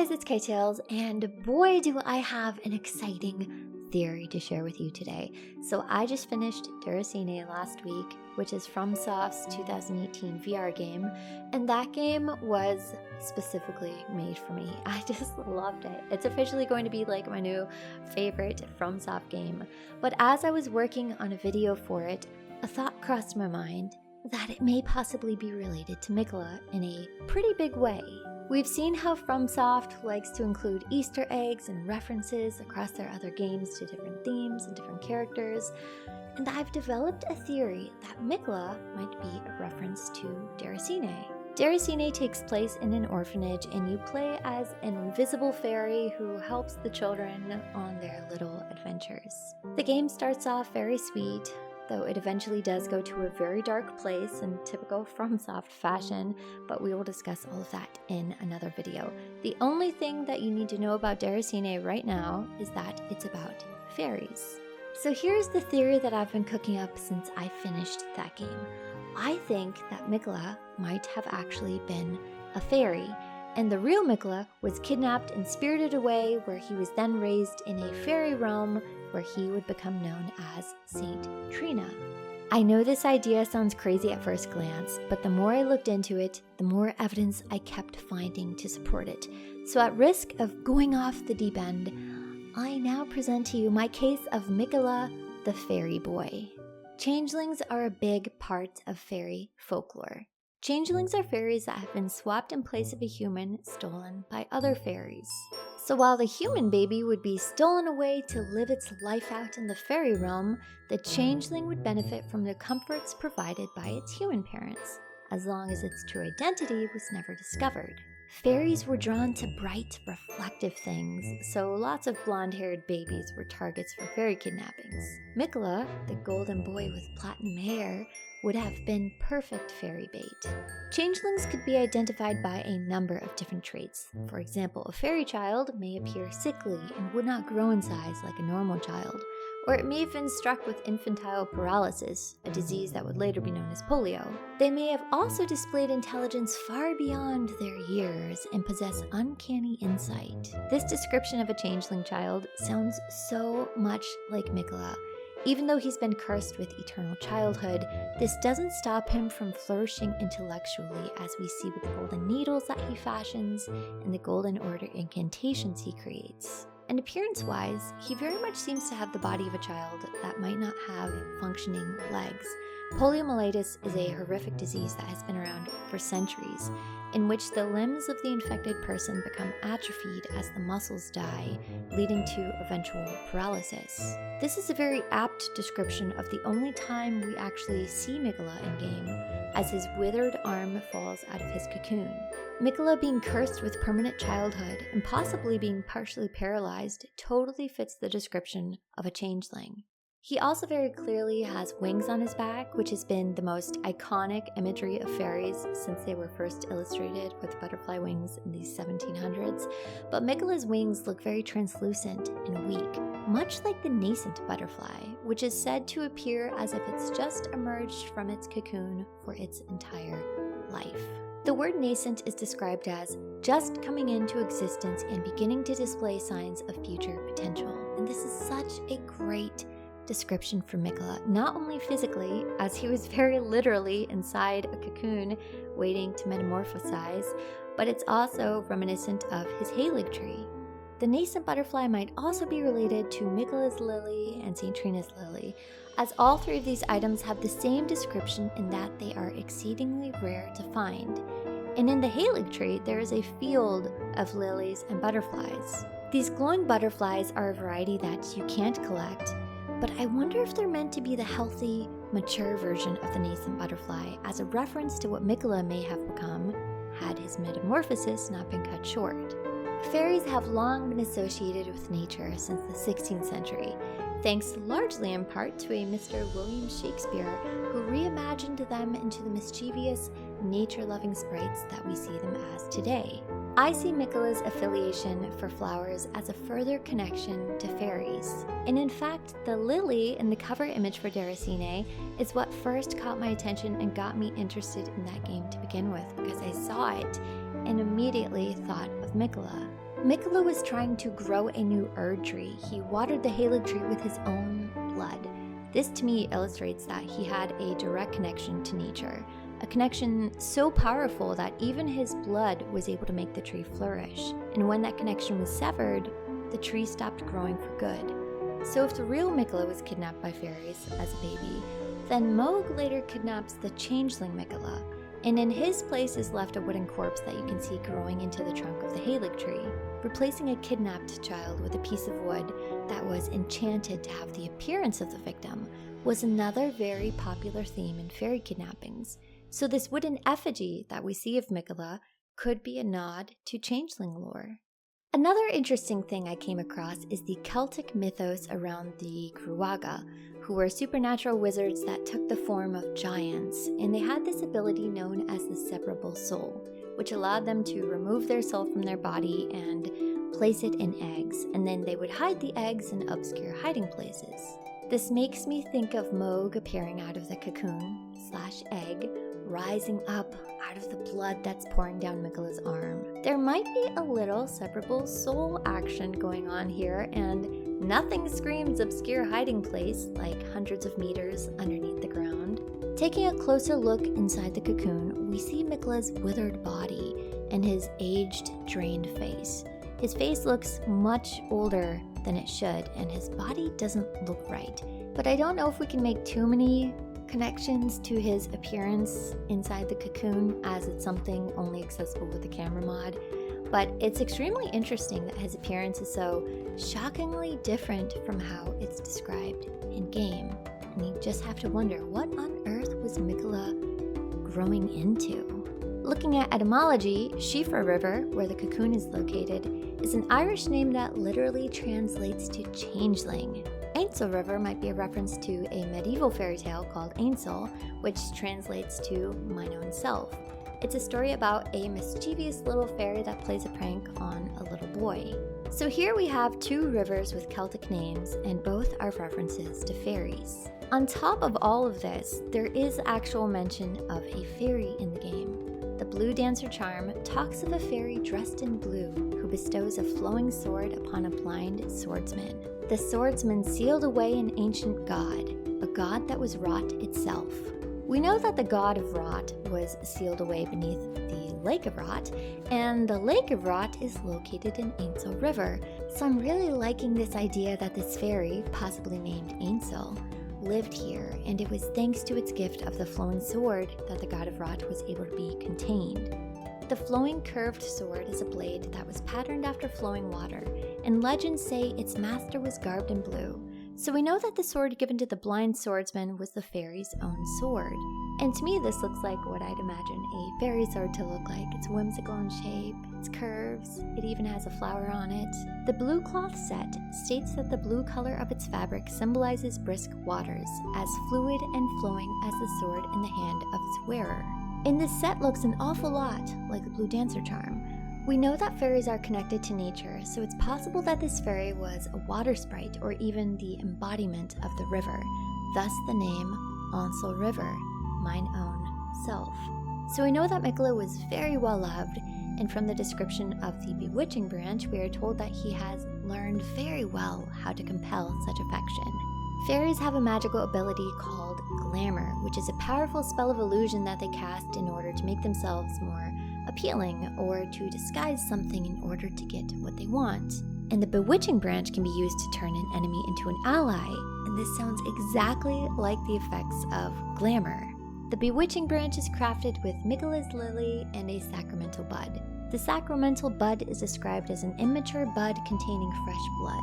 guys, it's K-Tails, and boy do I have an exciting theory to share with you today. So I just finished Deracine last week, which is FromSoft's 2018 VR game, and that game was specifically made for me. I just loved it. It's officially going to be like my new favorite FromSoft game. But as I was working on a video for it, a thought crossed my mind that it may possibly be related to Miquella in a pretty big way. We've seen how FromSoft likes to include Easter eggs and references across their other games to different themes and different characters, and I've developed a theory that Miquella might be a reference to Deracine. Deracine takes place in an orphanage, and you play as an invisible fairy who helps the children on their little adventures. The game starts off very sweet, though it eventually does go to a very dark place in typical FromSoft fashion, but we will discuss all of that in another video. The only thing that you need to know about Deracine right now is that it's about fairies. So here's the theory that I've been cooking up since I finished that game. I think that Miquella might have actually been a fairy, and the real Miquella was kidnapped and spirited away, where he was then raised in a fairy realm where he would become known as Saint Trina. I know this idea sounds crazy at first glance, but the more I looked into it, the more evidence I kept finding to support it. So at risk of going off the deep end, I now present to you my case of Miquella, the fairy boy. Changelings are a big part of fairy folklore. Changelings are fairies that have been swapped in place of a human stolen by other fairies. So while the human baby would be stolen away to live its life out in the fairy realm, the changeling would benefit from the comforts provided by its human parents, as long as its true identity was never discovered. Fairies were drawn to bright, reflective things, so lots of blonde-haired babies were targets for fairy kidnappings. Miquella, the golden boy with platinum hair, would have been perfect fairy bait. Changelings could be identified by a number of different traits. For example, a fairy child may appear sickly and would not grow in size like a normal child, or it may have been struck with infantile paralysis, a disease that would later be known as polio. They may have also displayed intelligence far beyond their years and possess uncanny insight. This description of a changeling child sounds so much like Miquella. Even though he's been cursed with eternal childhood, this doesn't stop him from flourishing intellectually, as we see with the golden needles that he fashions and the golden order incantations he creates. And appearance-wise, he very much seems to have the body of a child that might not have functioning legs. Poliomyelitis is a horrific disease that has been around for centuries, in which the limbs of the infected person become atrophied as the muscles die, leading to eventual paralysis. This is a very apt description of the only time we actually see Miquella in-game, as his withered arm falls out of his cocoon. Miquella being cursed with permanent childhood and possibly being partially paralyzed totally fits the description of a changeling. He also very clearly has wings on his back, which has been the most iconic imagery of fairies since they were first illustrated with butterfly wings in the 1700s. But Miquella's wings look very translucent and weak, much like the nascent butterfly, which is said to appear as if it's just emerged from its cocoon for its entire life. The word nascent is described as just coming into existence and beginning to display signs of future potential. And this is such a great description for Miquella, not only physically, as he was very literally inside a cocoon waiting to metamorphosize, but it's also reminiscent of his halig tree. The nascent butterfly might also be related to Miquella's lily and St. Trina's lily, as all three of these items have the same description in that they are exceedingly rare to find. And in the halig tree, there is a field of lilies and butterflies. These glowing butterflies are a variety that you can't collect, but I wonder if they're meant to be the healthy, mature version of the nascent butterfly, as a reference to what Miquella may have become had his metamorphosis not been cut short. Fairies have long been associated with nature since the 16th century, thanks largely in part to a Mr. William Shakespeare, who reimagined them into the mischievous, nature-loving sprites that we see them as today. I see Miquella's affiliation for flowers as a further connection to fairies. And in fact, the lily in the cover image for Deracine is what first caught my attention and got me interested in that game to begin with, because I saw it and immediately thought of Miquella. Miquella was trying to grow a new Erd tree. He watered the Halig tree with his own blood. This to me illustrates that he had a direct connection to nature, a connection so powerful that even his blood was able to make the tree flourish. And when that connection was severed, the tree stopped growing for good. So if the real Miquella was kidnapped by fairies as a baby, then Mohg later kidnaps the changeling Miquella, and in his place is left a wooden corpse that you can see growing into the trunk of the Halig tree. Replacing a kidnapped child with a piece of wood that was enchanted to have the appearance of the victim was another very popular theme in fairy kidnappings. So this wooden effigy that we see of Miquella could be a nod to changeling lore. Another interesting thing I came across is the Celtic mythos around the Gruagach, who were supernatural wizards that took the form of giants, and they had this ability known as the separable soul, which allowed them to remove their soul from their body and place it in eggs, and then they would hide the eggs in obscure hiding places. This makes me think of Mohg appearing out of the cocoon/egg, rising up out of the blood that's pouring down Miquella's arm. There might be a little separable soul action going on here, and nothing screams obscure hiding place like hundreds of meters underneath the ground. Taking a closer look inside the cocoon, we see Miquella's withered body and his aged, drained face. His face looks much older than it should, and his body doesn't look right. But I don't know if we can make too many connections to his appearance inside the cocoon, as it's something only accessible with the camera mod. But it's extremely interesting that his appearance is so shockingly different from how it's described in game. And you just have to wonder, what on earth was Miquella growing into? Looking at etymology, Siofra River, where the cocoon is located, is an Irish name that literally translates to changeling. Ainsel River might be a reference to a medieval fairy tale called Ainsel, which translates to mine own self. It's a story about a mischievous little fairy that plays a prank on a little boy. So here we have two rivers with Celtic names, and both are references to fairies. On top of all of this, there is actual mention of a fairy in the game. The Blue Dancer charm talks of a fairy dressed in blue who bestows a flowing sword upon a blind swordsman. The swordsman sealed away an ancient god, a god that was rot itself. We know that the god of rot was sealed away beneath the Lake of Rot, and the Lake of Rot is located in Ainsel River. So I'm really liking this idea that this fairy, possibly named Ainsel, lived here, and it was thanks to its gift of the flowing sword that the god of Rot was able to be contained. The flowing curved sword is a blade that was patterned after flowing water, and legends say its master was garbed in blue. So we know that the sword given to the blind swordsman was the fairy's own sword. And to me this looks like what I'd imagine a fairy sword to look like. It's whimsical in shape, its curves, it even has a flower on it. The blue cloth set states that the blue color of its fabric symbolizes brisk waters, as fluid and flowing as the sword in the hand of its wearer. And this set looks an awful lot like the Blue Dancer charm. We know that fairies are connected to nature, so it's possible that this fairy was a water sprite or even the embodiment of the river, thus the name Ainsel River, mine own self. So we know that Miquella was very well loved, and from the description of the bewitching branch, we are told that he has learned very well how to compel such affection. Fairies have a magical ability called Glamour, which is a powerful spell of illusion that they cast in order to make themselves more appealing or to disguise something in order to get what they want. And the bewitching branch can be used to turn an enemy into an ally, and this sounds exactly like the effects of Glamour. The bewitching branch is crafted with Miquella's lily and a sacramental bud. The sacramental bud is described as an immature bud containing fresh blood,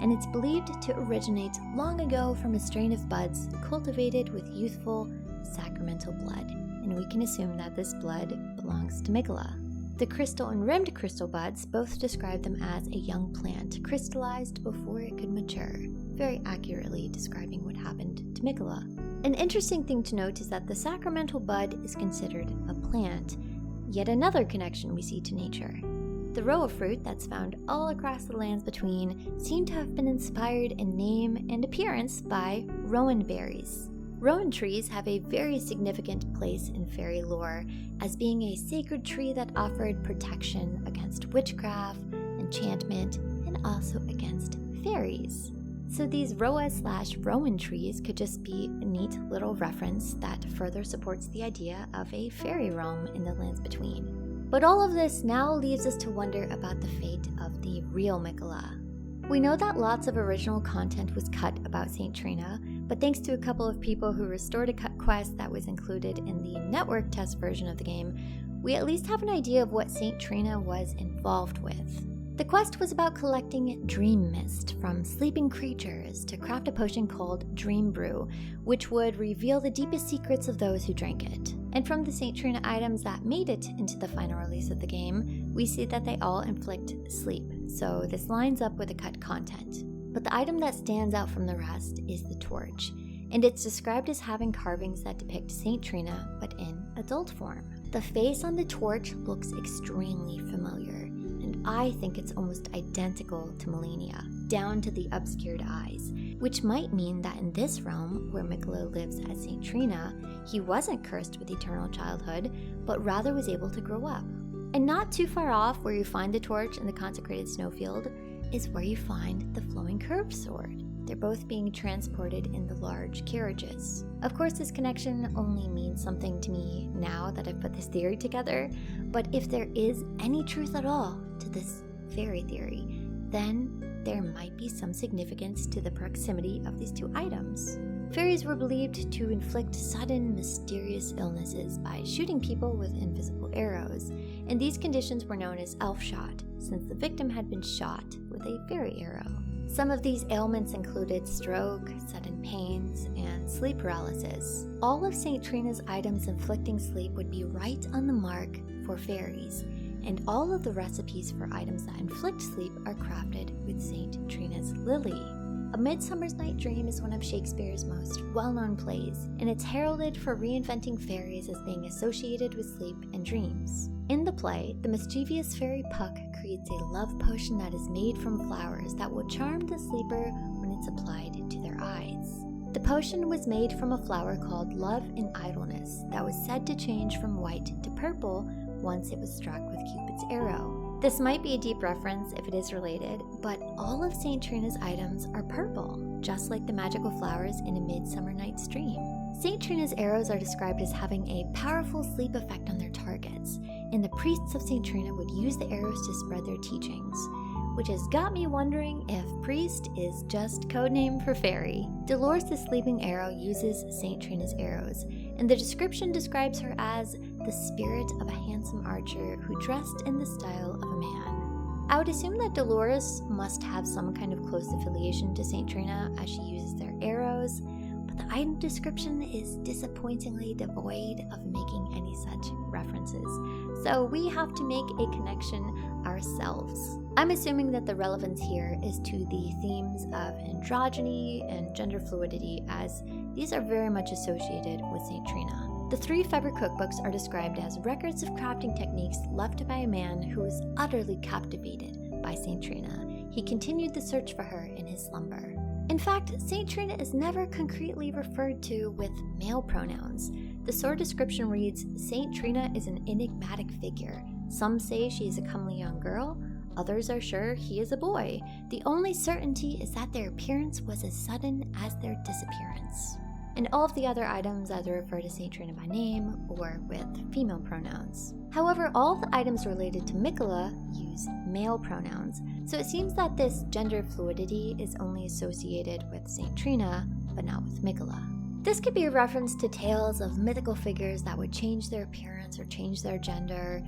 and it's believed to originate long ago from a strain of buds cultivated with youthful sacramental blood, and we can assume that this blood belongs to Miquella. The crystal and rimmed crystal buds both describe them as a young plant crystallized before it could mature, very accurately describing what happened to Miquella. An interesting thing to note is that the sacramental bud is considered a plant, yet another connection we see to nature. The Rowa fruit that's found all across the lands between seem to have been inspired in name and appearance by Rowan berries. Rowan trees have a very significant place in fairy lore as being a sacred tree that offered protection against witchcraft and enchantment, and also against fairies. So these Rowa/Rowan trees could just be a neat little reference that further supports the idea of a fairy realm in the lands between. But all of this now leaves us to wonder about the fate of the real Miquella. We know that lots of original content was cut about St. Trina, but thanks to a couple of people who restored a cut quest that was included in the network test version of the game, we at least have an idea of what St. Trina was involved with. The quest was about collecting dream mist from sleeping creatures to craft a potion called Dream Brew, which would reveal the deepest secrets of those who drank it. And from the St. Trina items that made it into the final release of the game, we see that they all inflict sleep, so this lines up with the cut content. But the item that stands out from the rest is the torch, and it's described as having carvings that depict St. Trina, but in adult form. The face on the torch looks extremely familiar, and I think it's almost identical to Melania, down to the obscured eyes, which might mean that in this realm, where Miquella lives as St. Trina, he wasn't cursed with eternal childhood, but rather was able to grow up. And not too far off where you find the torch in the consecrated snowfield is where you find the flowing curved sword. They're both being transported in the large carriages. Of course, this connection only means something to me now that I've put this theory together, but if there is any truth at all to this fairy theory, then there might be some significance to the proximity of these two items. Fairies were believed to inflict sudden, mysterious illnesses by shooting people with invisible arrows, and these conditions were known as elf shot, since the victim had been shot with a fairy arrow. Some of these ailments included stroke, sudden pains, and sleep paralysis. All of St. Trina's items inflicting sleep would be right on the mark for fairies, and all of the recipes for items that inflict sleep are crafted with St. Trina's lily. A Midsummer's Night Dream is one of Shakespeare's most well-known plays, and it's heralded for reinventing fairies as being associated with sleep and dreams. In the play, the mischievous fairy Puck creates a love potion that is made from flowers that will charm the sleeper when it's applied to their eyes. The potion was made from a flower called Love and Idleness that was said to change from white to purple once it was struck with Cupid's arrow. This might be a deep reference if it is related, but all of St. Trina's items are purple, just like the magical flowers in A Midsummer Night's Dream. St. Trina's arrows are described as having a powerful sleep effect on their targets, and the priests of St. Trina would use the arrows to spread their teachings, which has got me wondering if priest is just codename for fairy. Dolores the Sleeping Arrow uses St. Trina's arrows, and the description describes her as the spirit of a handsome archer who dressed in the style of a man. I would assume that Dolores must have some kind of close affiliation to St. Trina as she uses their arrows, but the item description is disappointingly devoid of making any such references, so we have to make a connection ourselves. I'm assuming that the relevance here is to the themes of androgyny and gender fluidity, as these are very much associated with St. Trina. The 3 Feather cookbooks are described as records of crafting techniques left by a man who was utterly captivated by St. Trina. He continued the search for her in his slumber. In fact, St. Trina is never concretely referred to with male pronouns. The sword description reads, St. Trina is an enigmatic figure. Some say she is a comely young girl, others are sure he is a boy. The only certainty is that their appearance was as sudden as their disappearance. And all of the other items either refer to St. Trina by name or with female pronouns. However, all of the items related to Miquella use male pronouns, so it seems that this gender fluidity is only associated with St. Trina, but not with Miquella. This could be a reference to tales of mythical figures that would change their appearance or change their gender,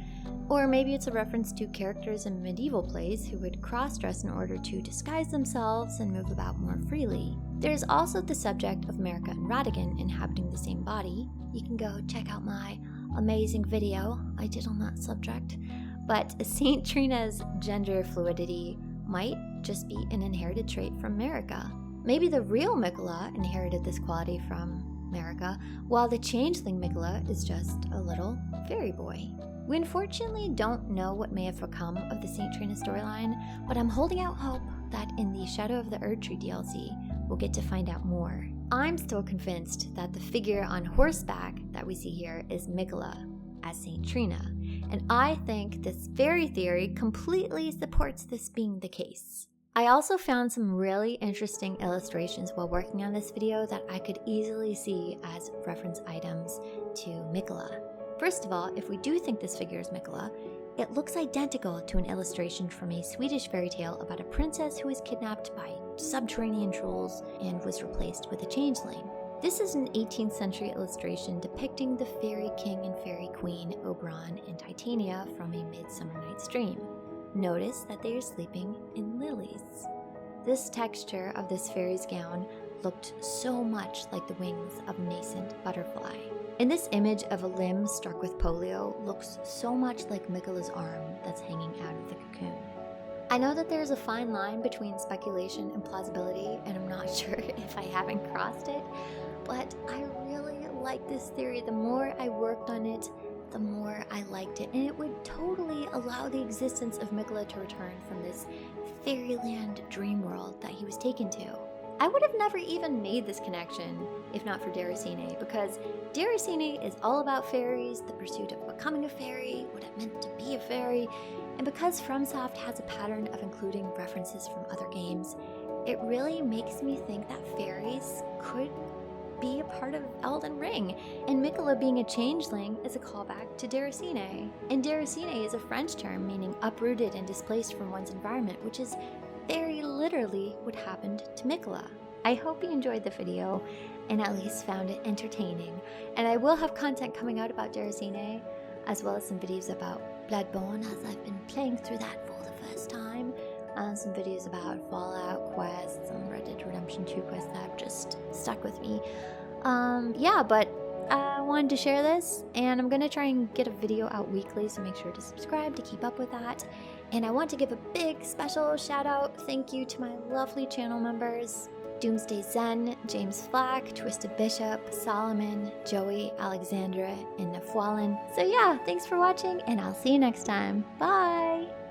or maybe it's a reference to characters in medieval plays who would cross-dress in order to disguise themselves and move about more freely. There's also the subject of Marika and Radigan inhabiting the same body. You can go check out my amazing video I did on that subject. But St. Trina's gender fluidity might just be an inherited trait from Marika. Maybe the real Miquella inherited this quality from Marika, while the changeling Miquella is just a little fairy boy. We unfortunately don't know what may have become of the St. Trina storyline, but I'm holding out hope that in the Shadow of the Erdtree DLC, we'll get to find out more. I'm still convinced that the figure on horseback that we see here is Miquella as St. Trina, and I think this fairy theory completely supports this being the case. I also found some really interesting illustrations while working on this video that I could easily see as reference items to Miquella. First of all, if we do think this figure is Miquella, it looks identical to an illustration from a Swedish fairy tale about a princess who was kidnapped by subterranean trolls and was replaced with a changeling. This is an 18th century illustration depicting the fairy king and fairy queen Oberon and Titania from A Midsummer Night's Dream. Notice that they are sleeping in lilies. This texture of this fairy's gown looked so much like the wings of a nascent butterfly. And this image of a limb struck with polio looks so much like Miquella's arm that's hanging out of the cocoon. I know that there's a fine line between speculation and plausibility, and I'm not sure if I haven't crossed it, but I really like this theory. The more I worked on it, the more I liked it, and it would totally allow the existence of Miquella to return from this fairyland dream world that he was taken to. I would have never even made this connection if not for Deracine, because Deracine is all about fairies, the pursuit of becoming a fairy, what it meant to be a fairy, and because FromSoft has a pattern of including references from other games, it really makes me think that fairies could be a part of Elden Ring, and Miquella being a changeling is a callback to Deracine. And Deracine is a French term meaning uprooted and displaced from one's environment, which is very literally what happened to Miquella. I hope you enjoyed the video and at least found it entertaining, and I will have content coming out about Deracine, as well as some videos about Bloodborne as I've been playing through that for the first time, and some videos about Fallout quests, some Red Dead Redemption 2 quests that have just stuck with me. But I wanted to share this, and I'm gonna try and get a video out weekly, so make sure to subscribe to keep up with that. And I want to give a big special shout out, thank you to my lovely channel members: Doomsday Zen, James Flack, Twisted Bishop, Solomon, Joey, Alexandra, and Nafwallen. So yeah, thanks for watching, and I'll see you next time. Bye!